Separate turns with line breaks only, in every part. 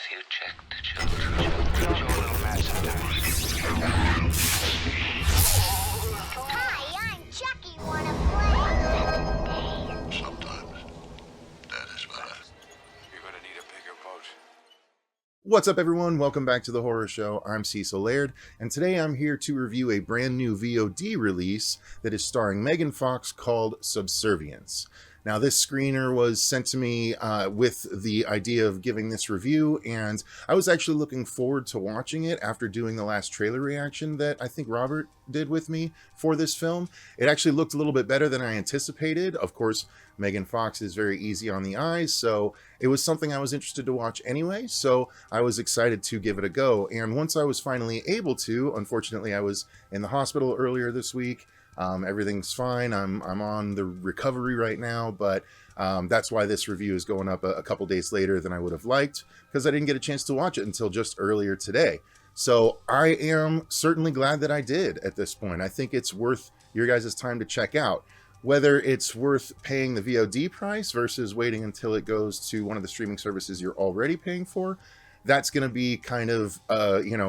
you check the children? Show a little match sometimes.
Hi, I'm Chucky. Wanna play?
Sometimes. That is better.
You're gonna need a bigger boat.
What's up, everyone? Welcome back to the Horror Show. I'm Cecil, Laird, and today I'm here to review a brand new VOD release that is starring Megan Fox called Subservience. Now, this screener was sent to me with the idea of giving this review, and I was actually looking forward to watching it after doing the last trailer reaction that I think Robert did with me for this film. It actually looked a little bit better than I anticipated. Of course, Megan Fox is very easy on the eyes, so it was something I was interested to watch anyway, so I was excited to give it a go. And once I was finally able to, unfortunately I was in the hospital earlier this week. Everything's fine. I'm on the recovery right now, but that's why this review is going up a couple days later than I would have liked, because I didn't get a chance to watch it until just earlier today. So I am certainly glad that I did at this point. I think it's worth your guys' time to check out. Whether it's worth paying the VOD price versus waiting until it goes to one of the streaming services you're already paying for, that's going to be kind of,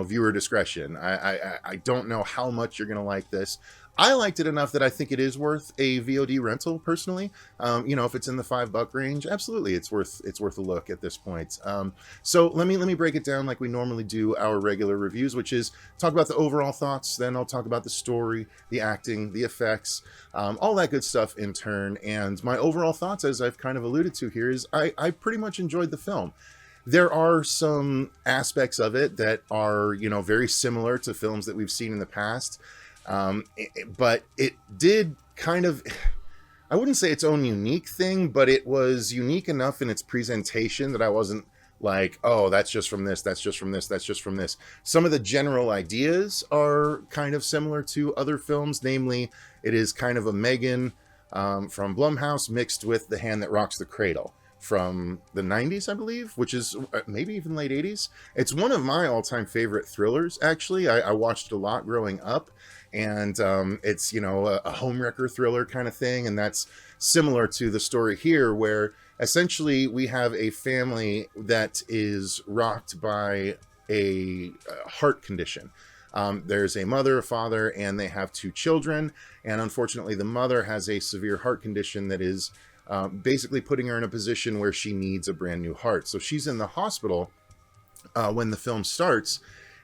viewer discretion. I don't know how much you're going to like this. I liked it enough that I think it is worth a VOD rental, personally. If it's in the $5 range, absolutely, it's worth a look at this point. So let me break it down like we normally do our regular reviews, which is talk about the overall thoughts, then I'll talk about the story, the acting, the effects, all that good stuff in turn. And my overall thoughts, as I've kind of alluded to here, is I pretty much enjoyed the film. There are some aspects of it that are, very similar to films that we've seen in the past. But it did kind of, I wouldn't say its own unique thing, but it was unique enough in its presentation that I wasn't like, oh, that's just from this, that's just from this, that's just from this. Some of the general ideas are kind of similar to other films, namely, it is kind of a M3GAN from Blumhouse mixed with The Hand That Rocks the Cradle from the 90s, I believe, which is maybe even late 80s. It's one of my all-time favorite thrillers, actually. I watched it a lot growing up, and it's, a homewrecker thriller kind of thing, and that's similar to the story here, where essentially we have a family that is rocked by a heart condition. There's a mother, a father, and they have 2 children, and unfortunately the mother has a severe heart condition that is basically putting her in a position where she needs a brand new heart. So she's in the hospital when the film starts,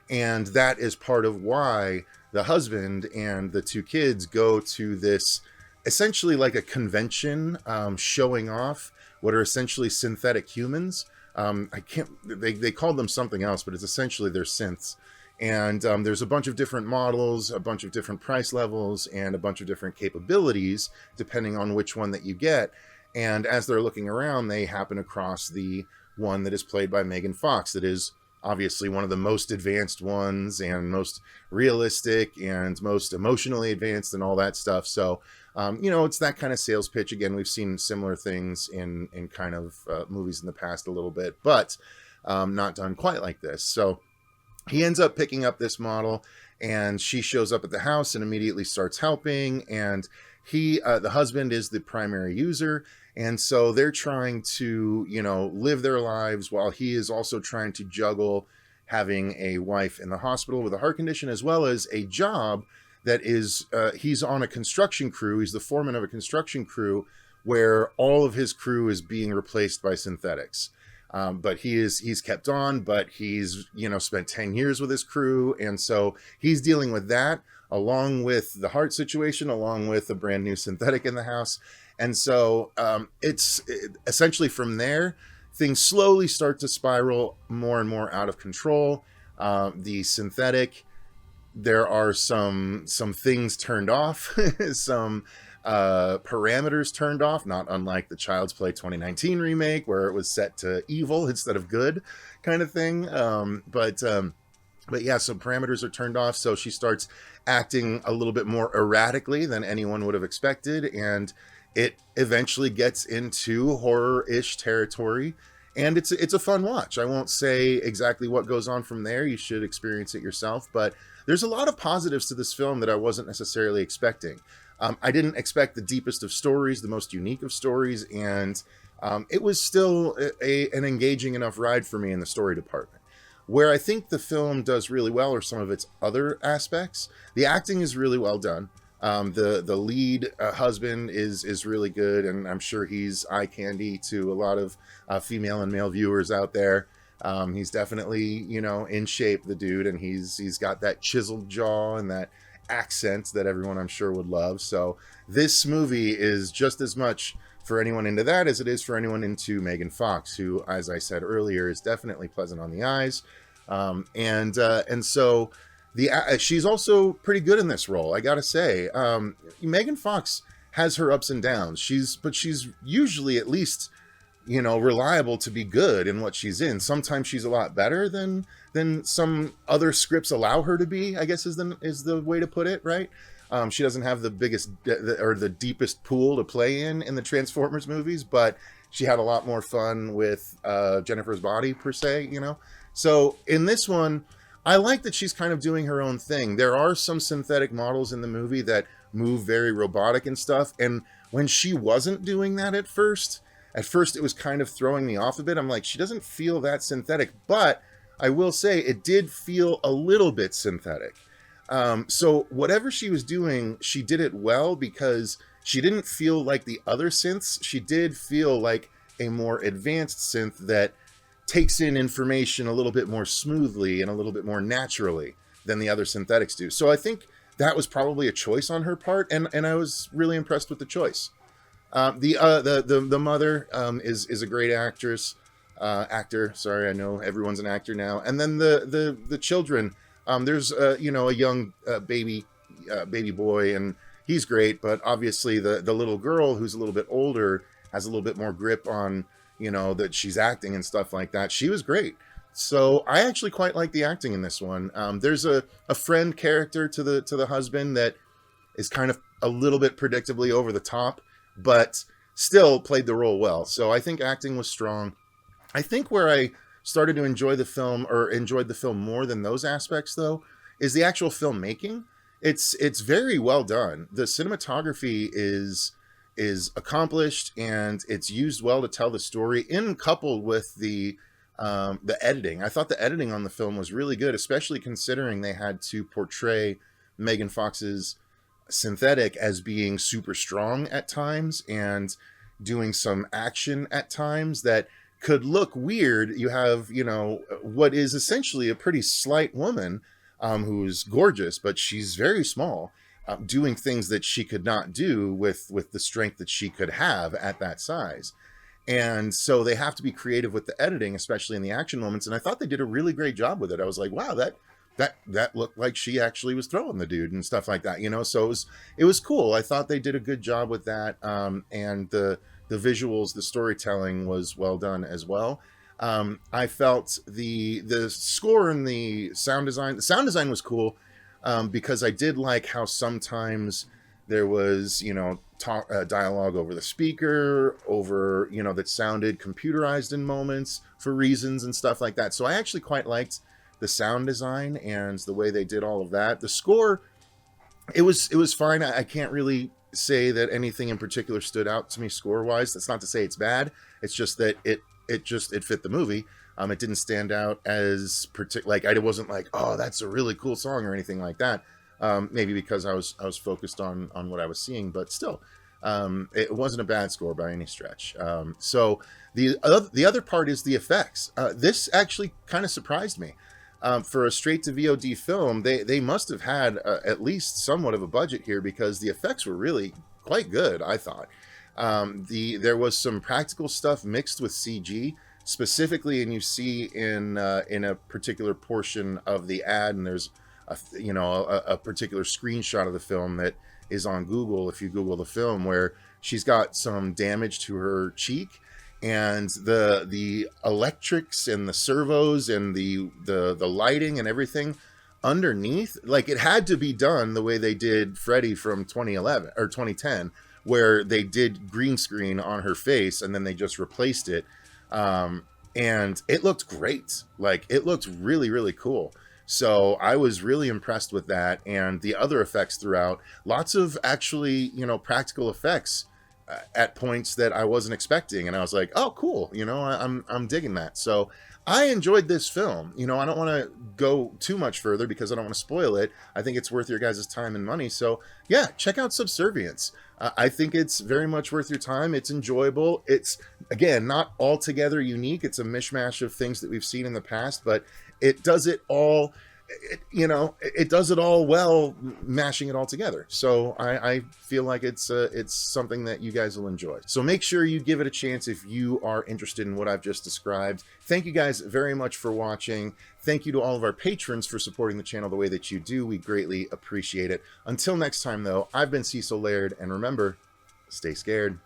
and that is part of why the husband and the 2 kids go to this essentially like a convention showing off what are essentially synthetic humans. They called them something else, but it's essentially they're synths. And there's a bunch of different models, a bunch of different price levels, and a bunch of different capabilities depending on which one that you get. And as they're looking around, they happen across the one that is played by Megan Fox. That is obviously one of the most advanced ones and most realistic and most emotionally advanced and all that stuff. So, it's that kind of sales pitch. Again, we've seen similar things in kind of movies in the past a little bit, but not done quite like this. So he ends up picking up this model, and she shows up at the house and immediately starts helping. And the husband is the primary user. And so they're trying to, live their lives while he is also trying to juggle having a wife in the hospital with a heart condition, as well as a job that is, he's on a construction crew. He's the foreman of a construction crew where all of his crew is being replaced by synthetics. But he's kept on, but he's, spent 10 years with his crew. And so he's dealing with that along with the heart situation, along with a brand new synthetic in the house. And so it's essentially from there, things slowly start to spiral more and more out of control. The synthetic, there are some things turned off, some parameters turned off, not unlike the Child's Play 2019 remake, where it was set to evil instead of good kind of thing. But yeah, some parameters are turned off, so she starts acting a little bit more erratically than anyone would have expected, and it eventually gets into horror-ish territory, and it's a fun watch. I won't say exactly what goes on from there. You should experience it yourself, but there's a lot of positives to this film that I wasn't necessarily expecting. I didn't expect the deepest of stories, the most unique of stories, and it was still an engaging enough ride for me in the story department. Where I think the film does really well are some of its other aspects. The acting is really well done. The lead husband is really good, and I'm sure he's eye candy to a lot of female and male viewers out there. He's definitely, you know, in shape, the dude, and he's got that chiseled jaw and that accent that everyone I'm sure would love. So this movie is just as much for anyone into that as it is for anyone into Megan Fox, who, as I said earlier, is definitely pleasant on the eyes. And so she's also pretty good in this role, I gotta say. Megan Fox has her ups and downs. She's usually at least, you know, reliable to be good in what she's in. Sometimes she's a lot better than some other scripts allow her to be, I guess is the way to put it, right? She doesn't have the biggest or the deepest pool to play in the Transformers movies, but she had a lot more fun with Jennifer's Body, per se, you know? So in this one, I like that she's kind of doing her own thing. There are some synthetic models in the movie that move very robotic and stuff, and when she wasn't doing that at first it was kind of throwing me off a bit. I'm like, she doesn't feel that synthetic, but I will say it did feel a little bit synthetic. So whatever she was doing, she did it well, because she didn't feel like the other synths. She did feel like a more advanced synth that takes in information a little bit more smoothly and a little bit more naturally than the other synthetics do. So I think that was probably a choice on her part, and I was really impressed with the choice. The mother is a great actor. Sorry, I know everyone's an actor now. And then the children. There's you know, a young baby boy, and he's great. But obviously the little girl, who's a little bit older, has a little bit more grip on, you know, that she's acting and stuff like that. She was great. So I actually quite like the acting in this one. There's a friend character to the husband that is kind of a little bit predictably over the top, but still played the role well. So I think acting was strong. I think where I started to enjoyed the film more than those aspects, though, is the actual filmmaking. It's very well done. The cinematography is accomplished, and it's used well to tell the story, coupled with the editing. I thought the editing on the film was really good, especially considering they had to portray Megan Fox's synthetic as being super strong at times and doing some action at times that could look weird. You have, you know, what is essentially a pretty slight woman, who's gorgeous, but she's very small, doing things that she could not do with the strength that she could have at that size. And so they have to be creative with the editing, especially in the action moments. And I thought they did a really great job with it. I was like, wow, that looked like she actually was throwing the dude and stuff like that, you know? So it was cool. I thought they did a good job with that. And the visuals, the storytelling was well done as well. I felt the score and the sound design was cool, because I did like how sometimes there was, you know, dialogue over the speaker, you know, that sounded computerized in moments for reasons and stuff like that. So I actually quite liked the sound design and the way they did all of that. The score, it was fine. I can't really say that anything in particular stood out to me score-wise. That's not to say it's bad. It's just that it fit the movie. It didn't stand out as like, I wasn't like, oh, that's a really cool song or anything like that. Maybe because I was focused on what I was seeing, but still, it wasn't a bad score by any stretch. So the other part is the effects. This actually kind of surprised me. For a straight-to-VOD film, they must have had at least somewhat of a budget here, because the effects were really quite good, I thought. There was some practical stuff mixed with CG, specifically, and you see in a particular portion of the ad, and there's a particular screenshot of the film that is on Google, if you Google the film, where she's got some damage to her cheek, and the electrics and the servos and the lighting and everything underneath, like, it had to be done the way they did Freddy from 2011 or 2010, where they did green screen on her face and then they just replaced it, and it looked great. Like, it looked really, really cool. So I was really impressed with that, and the other effects throughout. Lots of actually, you know, practical effects at points that I wasn't expecting, and I was like, oh, cool, you know, I'm digging that. So I enjoyed this film. You know, I don't want to go too much further because I don't want to spoil it. I think it's worth your guys' time and money. So yeah, check out Subservience. I think it's very much worth your time. It's enjoyable. It's, again, not altogether unique. It's a mishmash of things that we've seen in the past, but it does it all. It does it all well, mashing it all together. So I feel like it's something that you guys will enjoy. So make sure you give it a chance if you are interested in what I've just described. Thank you guys very much for watching. Thank you to all of our patrons for supporting the channel the way that you do. We greatly appreciate it. Until next time, though, I've been Cecil Laird, and remember, stay scared.